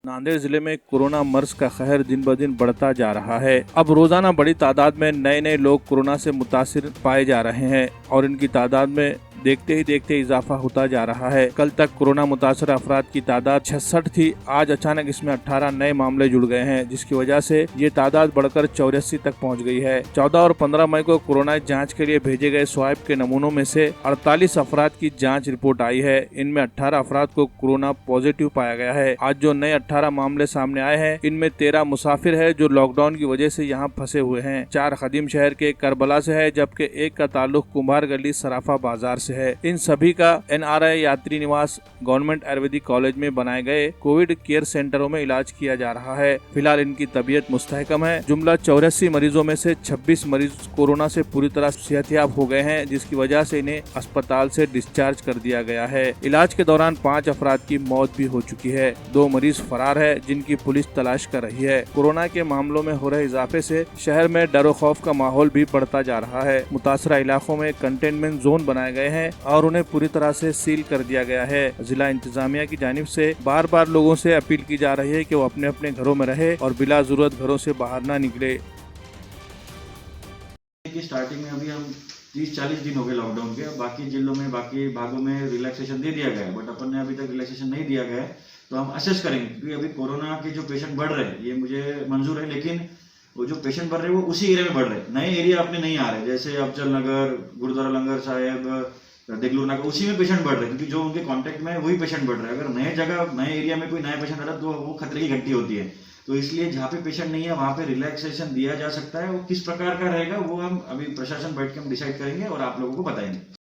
नांदेड़ जिले में कोरोना मर्स का कहर दिन ब दिन बढ़ता जा रहा है। अब रोजाना बड़ी तादाद में नए लोग कोरोना से मुतासिर पाए जा रहे हैं और इनकी तादाद में देखते ही देखते इजाफा होता जा रहा है। कल तक कोरोना मुतासर अफराद की तादाद 66 थी। आज अचानक इसमें 18 नए मामले जुड़ गए हैं, जिसकी वजह से ये तादाद बढ़कर 84 तक पहुंच गई है। 14 और 15 मई को कोरोना जांच के लिए भेजे गए स्वाब के नमूनों में से 48 अफराद की जांच रिपोर्ट आई है। इनमें 18 अफराद को कोरोना पॉजिटिव पाया गया है। आज जो नए 18 मामले सामने आए हैं, इनमें 13 मुसाफिर है जो लॉकडाउन की वजह से यहाँ फंसे हुए हैं। 4 खदीम शहर के करबला से है, जबकि एक का ताल्लुक कुम्हार गली सराफा बाजार से है। इन सभी का NRI यात्री निवास गवर्नमेंट आयुर्वेदिक कॉलेज में बनाए गए कोविड केयर सेंटरों में इलाज किया जा रहा है। फिलहाल इनकी तबीयत मुस्तहकम है। जुमला 84 मरीजों में से 26 मरीज कोरोना से पूरी तरह सेहतयाब हो गए हैं, जिसकी वजह से इन्हें अस्पताल से डिस्चार्ज कर दिया गया है। इलाज के दौरान 5 अफराद की मौत भी हो चुकी है। 2 मरीज फरार है, जिनकी पुलिस तलाश कर रही है। कोरोना के मामलों में हो रहे इजाफे से शहर में डर खौफ का माहौल भी बढ़ता जा रहा है। मुतासरा इलाकों में कंटेनमेंट जोन बनाए गए हैं और उन्हें पूरी तरह से सील कर दिया गया है। जिला इंतजामिया की जानिब से बार बार लोगों से अपील की जा रही है कि वो अपने अपने घरों में रहे और बिला जरूरत घरों से बाहर ना निकले। की स्टार्टिंग में अभी हम 30-40 दिन हो गए लॉकडाउन के। बाकी जिलों में, बाकी भागों में रिलैक्सेशन दे दिया गया है, बट अपन ने अभी तक रिलैक्सेशन नहीं दिया गया है। तो हम असेस करेंगे, क्योंकि अभी कोरोना के जो पेशेंट बढ़ रहे हैं ये मुझे मंजूर है, लेकिन वो जो पेशेंट बढ़ रहे हैं वो उसी एरिया में बढ़ रहे हैं, नए एरिया अपने नहीं आ रहे। जैसे अफजल नगर, गुरुद्वारा लंगर साहेब, देगलूर नगर, उसी में पेशेंट बढ़ रहे हैं, क्योंकि जो उनके कांटेक्ट में है वही पेशेंट बढ़ रहा है। अगर नए जगह, नए एरिया में कोई नया पेशेंट आ रहा है तो वो खतरे की घंटी होती है। तो इसलिए जहाँ पे पेशेंट नहीं है वहाँ पे रिलैक्सेशन दिया जा सकता है। वो किस प्रकार का रहेगा वो हम अभी प्रशासन बैठ के हम डिसाइड करेंगे और आप लोगों को बताएंगे।